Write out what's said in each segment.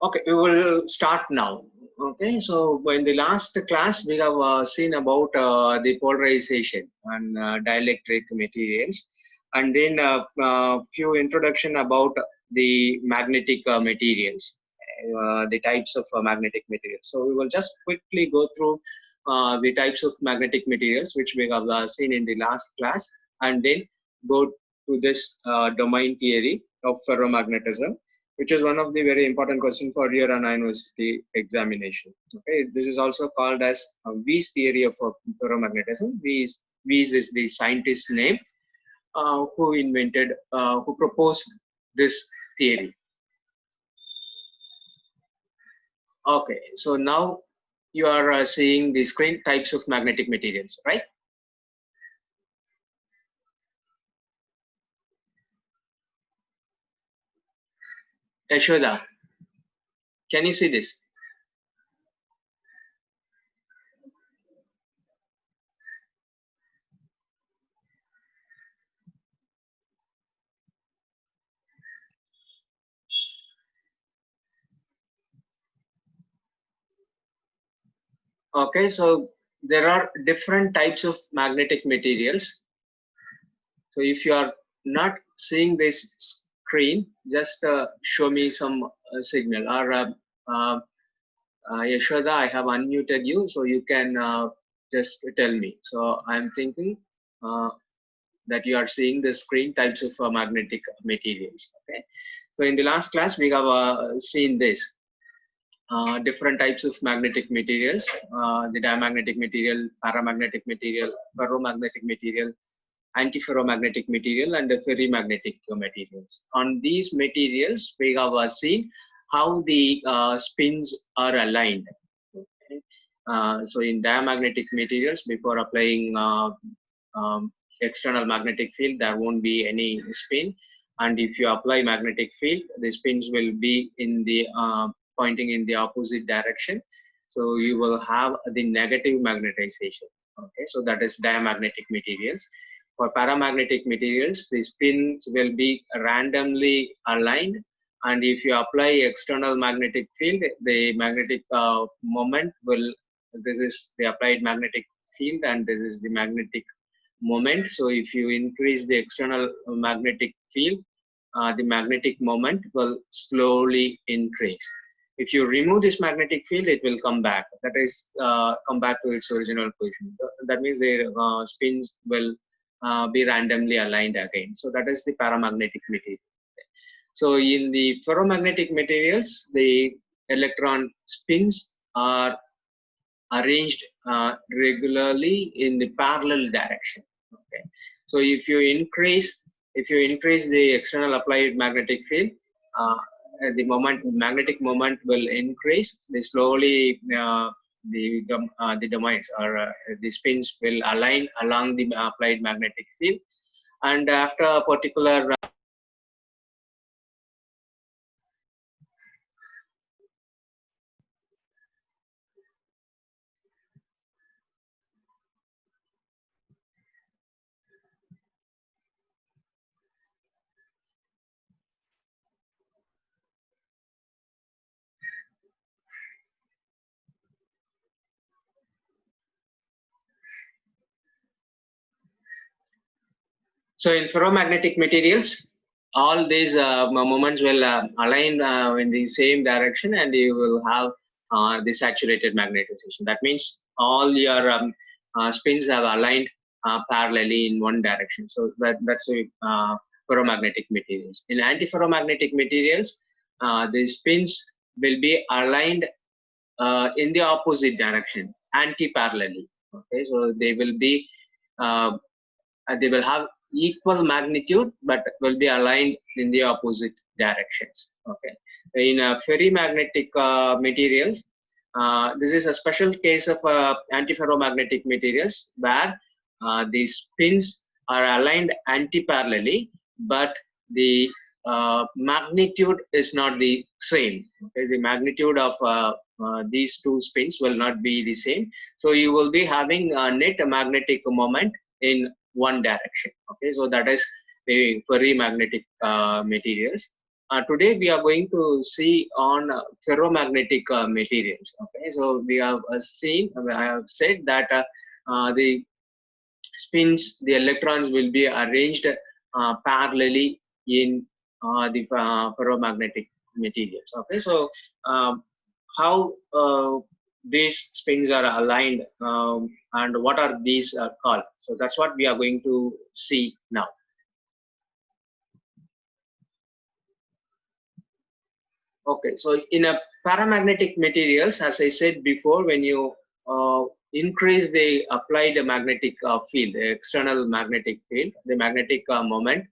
Okay, we will start now. Okay, so in the last class we have seen about the polarization and dielectric materials, and then few introduction about the magnetic materials, the types of magnetic materials. So we will just quickly go through the types of magnetic materials which we have seen in the last class, and then go to this domain theory of ferromagnetism, which is one of the very important questions for your university examination. Okay, this is also called as Wies theory of ferromagnetism. Wies is the scientist name who proposed this theory. Okay, so now you are seeing the screen types of magnetic materials, right? Yashoda, can you see this? Okay, so there are different types of magnetic materials. So if you are not seeing this screen, just show me some signal. Or Yashoda, I have unmuted you, so you can just tell me. So I'm thinking that you are seeing the screen types of magnetic materials. Okay. So in the last class, we have seen this. Different types of magnetic materials, the diamagnetic material, paramagnetic material, ferromagnetic material, antiferromagnetic material, and the ferrimagnetic materials. On these materials, we have seen how the spins are aligned. Okay. So in diamagnetic materials, before applying external magnetic field, there won't be any spin. And if you apply magnetic field, the spins will be in the pointing in the opposite direction. So you will have the negative magnetization. Okay, so that is diamagnetic materials. For paramagnetic materials, the spins will be randomly aligned, and if you apply external magnetic field, the magnetic moment will, this is the applied magnetic field and this is the magnetic moment. So if you increase the external magnetic field, the magnetic moment will slowly increase. If you remove this magnetic field, it will come back. That is, come back to its original position. That means the spins will be randomly aligned again. So that is the paramagnetic material. So in the ferromagnetic materials, the electron spins are arranged regularly in the parallel direction. Okay. So if you increase the external applied magnetic field, the magnetic moment will increase. They slowly the domains or the spins will align along the applied magnetic field, and after a particular So in ferromagnetic materials, all these moments will align in the same direction, and you will have the saturated magnetization. That means all your spins have aligned parallelly in one direction. So that's the ferromagnetic materials. In antiferromagnetic materials, the spins will be aligned in the opposite direction, anti-parallelly. Okay, so uh, they will have equal magnitude but will be aligned in the opposite directions. Okay, in ferrimagnetic materials, this is a special case of antiferromagnetic materials where the spins are aligned anti-parallelly, but the magnitude is not the same. Okay, the magnitude of these two spins will not be the same, so you will be having a net magnetic moment in one direction. Okay, so that is the ferromagnetic materials. Today we are going to see on ferromagnetic materials. Okay, so we have I have said that the spins, the electrons will be arranged parallelly in the ferromagnetic materials. Okay, so how these spins are aligned and what are these called? So that's what we are going to see now. Okay, so in a paramagnetic materials, as I said before, when you increase the applied magnetic field, the external magnetic field, the magnetic moment,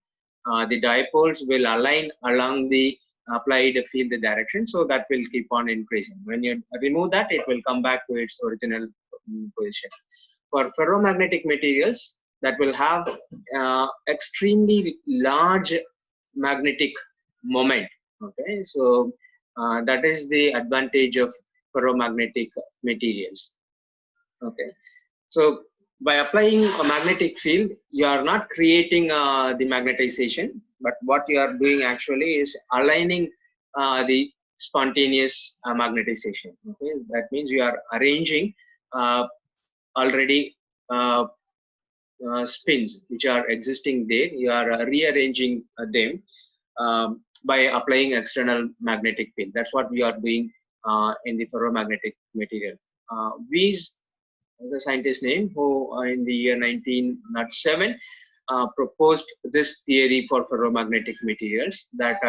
the dipoles will align along the applied field direction, so that will keep on increasing. When you remove that, it will come back to its original position. For ferromagnetic materials, that will have extremely large magnetic moment. Okay, so that is the advantage of ferromagnetic materials. Okay, so by applying a magnetic field, you are not creating the magnetization, but what you are doing actually is aligning the spontaneous magnetization. Okay, that means you are arranging already spins which are existing there. You are rearranging them by applying external magnetic field. That's what we are doing in the ferromagnetic material. Weiss, the scientist name, who in the year 1907 proposed this theory for ferromagnetic materials, that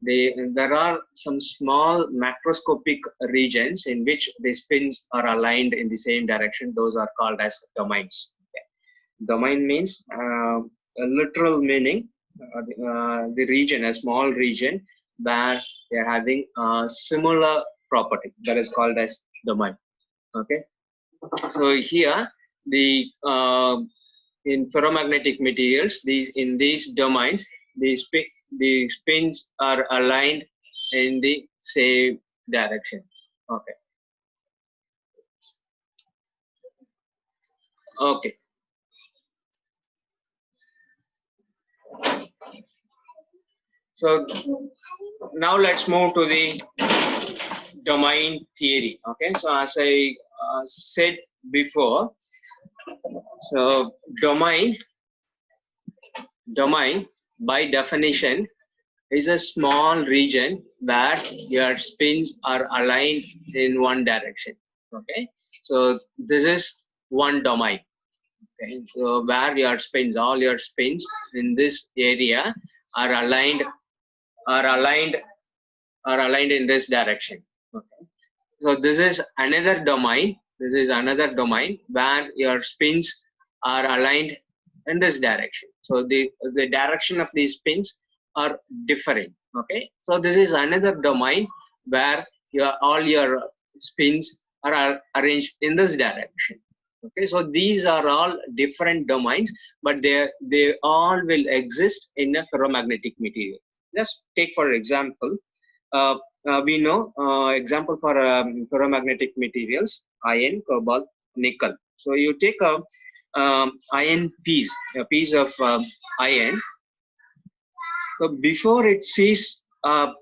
there are some small macroscopic regions in which the spins are aligned in the same direction. Those are called as domains. Okay. Domain means a literal meaning, the region, a small region where they are having a similar property, that is called as domain. Okay, so here the in ferromagnetic materials, in these domains, the spins are aligned in the same direction. Okay. Okay. So now let's move to the domain theory. Okay. So as I said before, so domain by definition is a small region where your spins are aligned in one direction. Okay, so this is one domain. Okay, so where your spins, all your spins in this area are aligned, are aligned, are aligned in this direction. Okay, so this is another domain. This is another domain where your spins are aligned in this direction. So the direction of these spins are differing. Okay, so this is another domain where all your spins are arranged in this direction. Okay, so these are all different domains, but they all will exist in a ferromagnetic material. Just take for example, uh, we know example for ferromagnetic materials: iron, cobalt, nickel. So you take a iron piece, a piece of iron. So before it sees a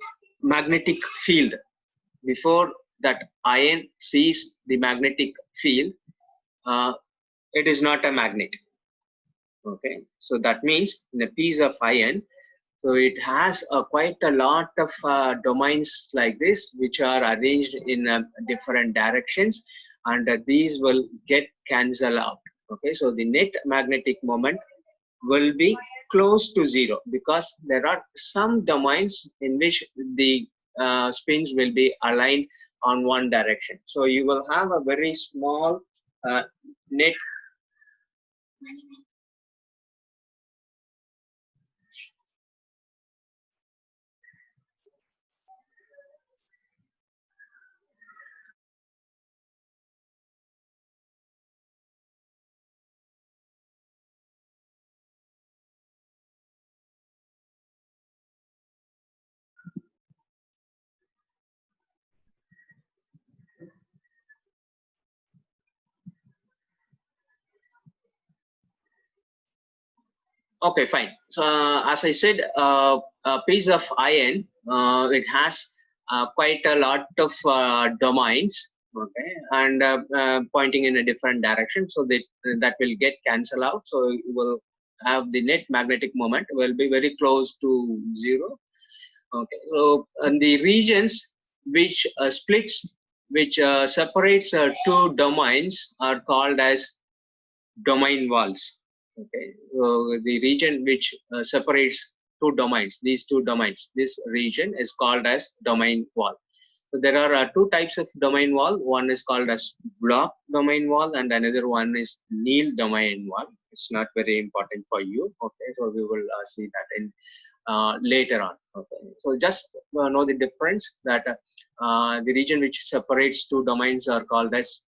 magnetic field, before that iron sees the magnetic field, uh, it is not a magnet. Okay, so that means in a piece of iron, so it has quite a lot of domains like this, which are arranged in different directions, and these will get cancelled out. Okay, so the net magnetic moment will be close to zero because there are some domains in which the spins will be aligned on one direction. So you will have a very small net. Okay, fine. So as I said, a piece of iron, it has quite a lot of domains, okay, and pointing in a different direction. So that will get cancelled out. So you will have the net magnetic moment will be very close to zero. Okay, so and the regions which splits, which separates two domains are called as domain walls. Okay, the region which separates two domains, these two domains, this region is called as domain wall. So there are two types of domain wall. One is called as block domain wall, and another one is Neal domain wall. It's not very important for you. Okay, so we will see that in later on. Okay, so just know the difference that the region which separates two domains are called as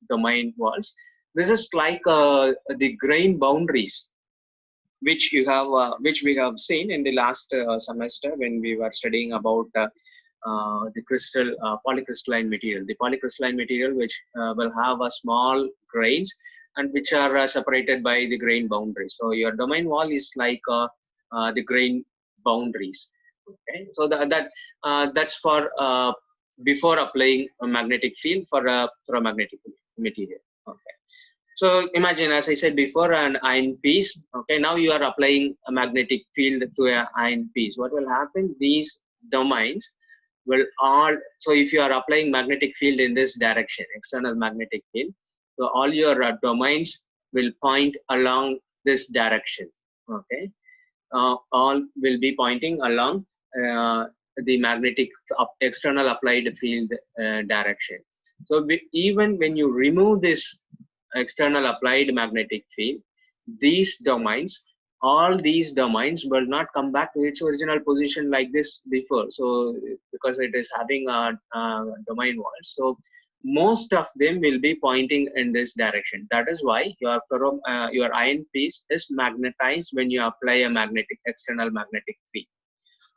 domain walls. This is like the grain boundaries which we have seen in the last semester when we were studying about the polycrystalline material. The polycrystalline material which will have a small grains and which are separated by the grain boundaries. So your domain wall is like the grain boundaries. Okay, so that's for before applying a magnetic field for a magnetic material. Okay. So imagine, as I said before, an iron piece. Okay, now you are applying a magnetic field to an iron piece. What will happen? These domains will all. So if you are applying magnetic field in this direction, external magnetic field, so all your domains will point along this direction. Okay, all will be pointing along the magnetic external applied field direction. So even when you remove this external applied magnetic field, these domains, all these domains will not come back to its original position like this before. So because it is having a domain wall, so most of them will be pointing in this direction. That is why your iron piece is magnetized when you apply a external magnetic field.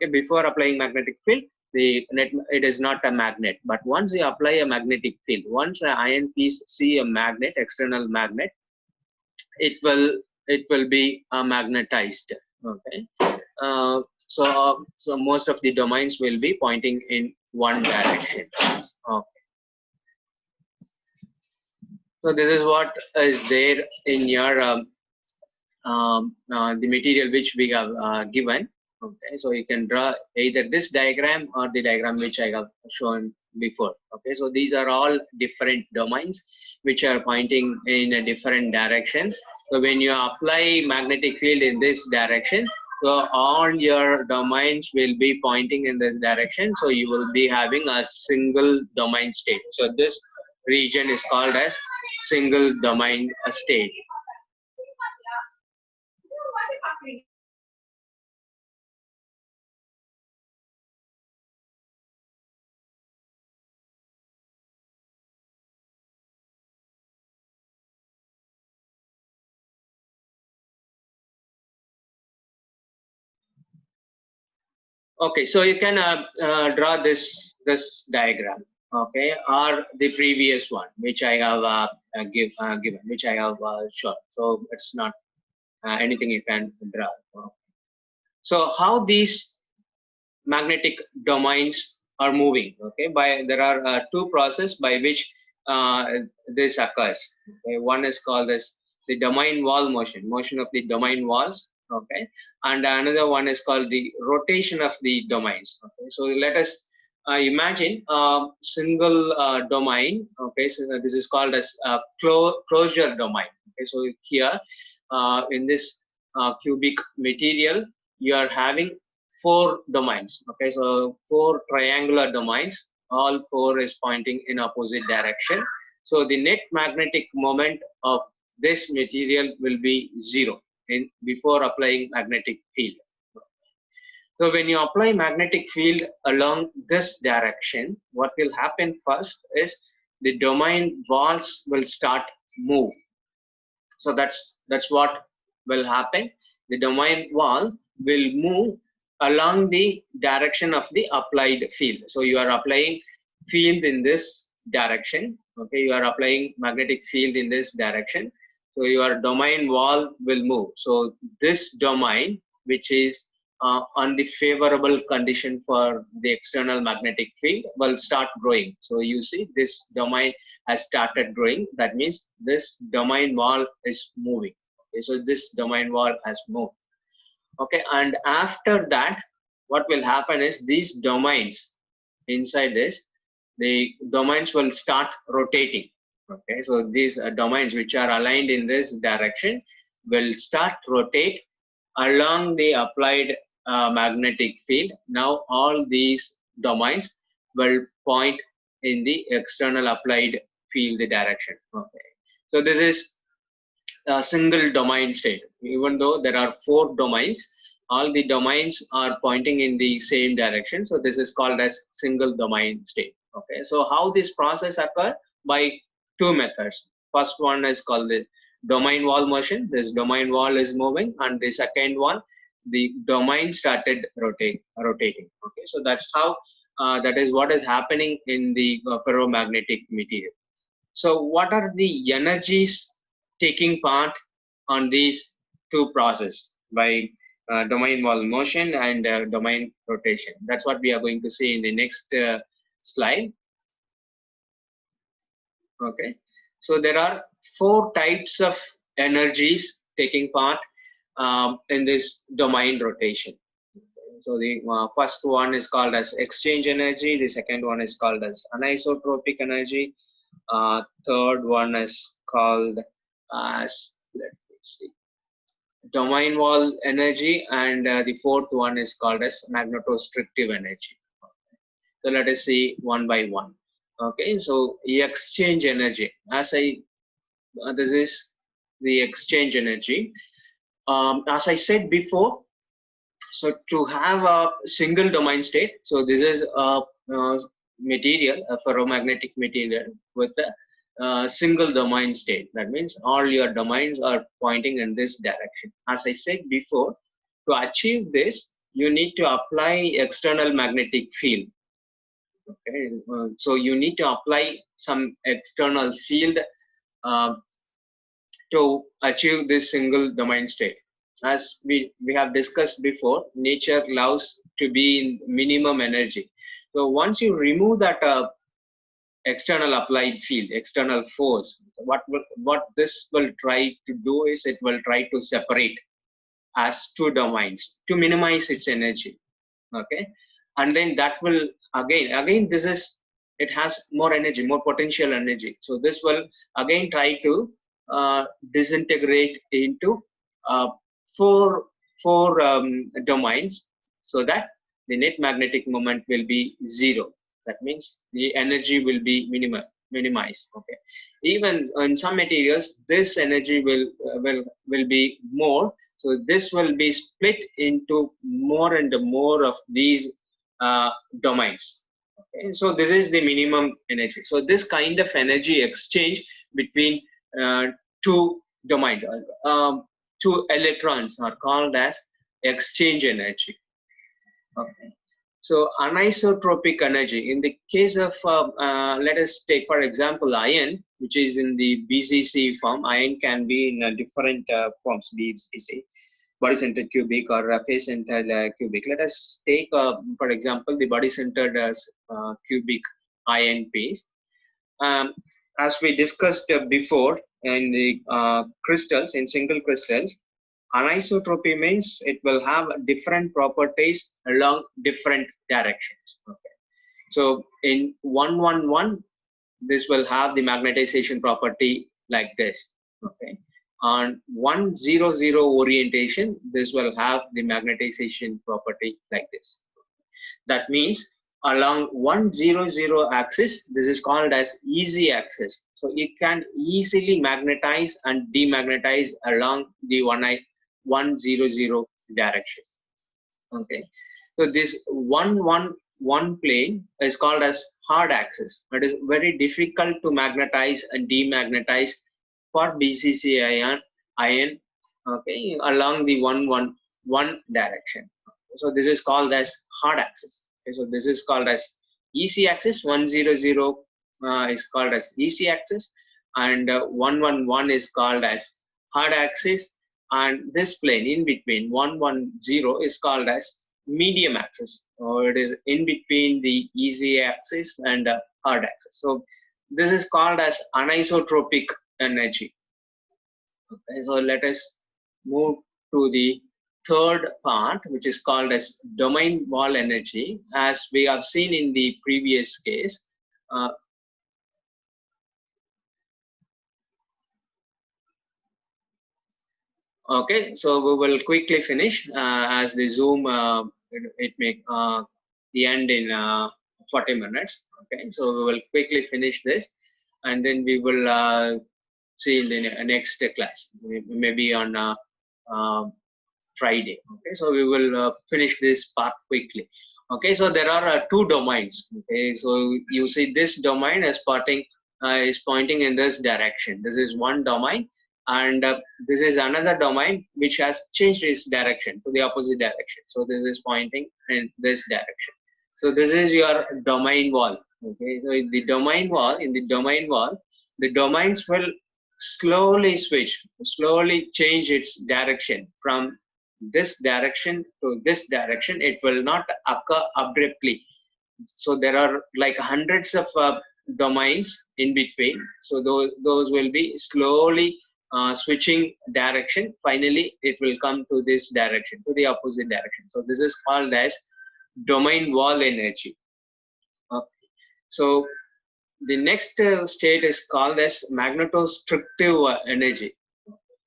Okay, before applying magnetic field, it is not a magnet. But once you apply a magnetic field, once an iron piece see a magnet, external magnet, it will be magnetized. Okay, so most of the domains will be pointing in one direction. Okay. So this is what is there in your the material which we have given. Okay, so you can draw either this diagram or the diagram which I have shown before. Okay, so these are all different domains which are pointing in a different direction. So when you apply magnetic field in this direction, so all your domains will be pointing in this direction. So you will be having a single domain state. So this region is called as single domain state. Okay, so you can draw this diagram, okay, or the previous one which I have given, which I have shown. So it's not anything you can draw. So how these magnetic domains are moving? Okay, there are two processes by which uh, this occurs. Okay, one is called as the domain wall motion of the domain walls. Okay, and another one is called the rotation of the domains. Okay, so let us imagine a single domain. Okay, so this is called as closure domain. Okay, so here in this cubic material, you are having four domains. Okay, so four triangular domains. All four is pointing in opposite direction. So the net magnetic moment of this material will be zero before applying magnetic field. So when you apply magnetic field along this direction, what will happen first is the domain walls will start move. So that's what will happen. The domain wall will move along the direction of the applied field. So you are applying field in this direction. Okay, you are applying magnetic field in this direction. So your domain wall will move. So this domain, which is on the favorable condition for the external magnetic field, will start growing. So you see this domain has started growing. That means this domain wall is moving. Okay, so this domain wall has moved. Okay, and after that, what will happen is these domains inside this, the domains will start rotating. Okay, so these domains which are aligned in this direction will start rotate along the applied magnetic field. Now all these domains will point in the external applied field direction. Okay, so this is a single domain state. Even though there are 4 domains, all the domains are pointing in the same direction. So this is called as single domain state. Okay, so how this process occur? By 2 methods. First one is called the domain wall motion. This domain wall is moving, and the second one, the domain started rotating. Okay, so that's how that is what is happening in the ferromagnetic material. So what are the energies taking part on these 2 processes by domain wall motion and domain rotation? That's what we are going to see in the next slide. Okay, so there are 4 types of energies taking part in this domain rotation. So the first one is called as exchange energy. The second one is called as anisotropic energy. Third one is called as, let me see, domain wall energy, and the fourth one is called as magnetostrictive energy. So let us see one by one. Okay, so exchange energy, as I this is the exchange energy. As I said before, so to have a single domain state, so this is a material, a ferromagnetic material with a single domain state. That means all your domains are pointing in this direction. As I said before, to achieve this, you need to apply external magnetic field. Okay, so you need to apply some external field uh, to achieve this single domain state. As we have discussed before, nature loves to be in minimum energy. So once you remove that external applied field, external force, what this will try to do is it will try to separate as 2 domains to minimize its energy. Okay, and then that will again this is, it has more energy, more potential energy. So this will again try to disintegrate into uh, four domains, so that the net magnetic moment will be 0. That means the energy will be minimized. Okay, even in some materials this energy will be more. So this will be split into more and more of these domains. Okay, so this is the minimum energy. So this kind of energy exchange between 2 domains, 2 electrons, are called as exchange energy. Okay. So anisotropic energy, in the case of let us take for example iron, which is in the BCC form. Iron can be in different forms, BCC, body centered cubic or face centered cubic. Let us take for example the body centered cubic iron piece. As we discussed before, in the crystals, in single crystals, anisotropy means it will have different properties along different directions. Okay. So in 111, this will have the magnetization property like this. Okay. On 100 orientation, this will have the magnetization property like this. That means along 100 axis, this is called as easy axis. So it can easily magnetize and demagnetize along the 100 direction. Okay, so this 111 plane is called as hard axis. It is very difficult to magnetize and demagnetize for BCC ion, okay, along the 111 direction. So this is called as hard axis. Okay, so this is called as easy axis. 100 is called as easy axis, and 111 is called as hard axis, and this plane in between 110 is called as medium axis, or it is in between the easy axis and hard axis. So this is called as anisotropic energy. Okay, so let us move to the third part, which is called as domain wall energy. As we have seen in the previous case, okay, so we will quickly finish as the Zoom, it may end in 40 minutes. Okay, so we will quickly finish this, and then we will see in the next class, maybe on Friday. Okay, so we will finish this part quickly. Okay, so there are two domains. Okay, so you see this domain is pointing in this direction. This is one domain, and this is another domain which has changed its direction to the opposite direction. So this is pointing in this direction. So this is your domain wall. Okay, so in the domain wall, the domains will slowly switch, slowly change its direction from this direction to this direction. It will not occur abruptly. So there are like hundreds of domains in between. So those will be slowly switching direction. Finally, it will come to this direction, to the opposite direction. So this is called as domain wall energy. So the next state is called as magnetostrictive energy.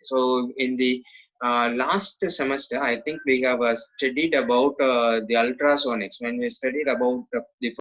So in the last semester, I think we have studied about the ultrasonics. When we studied about the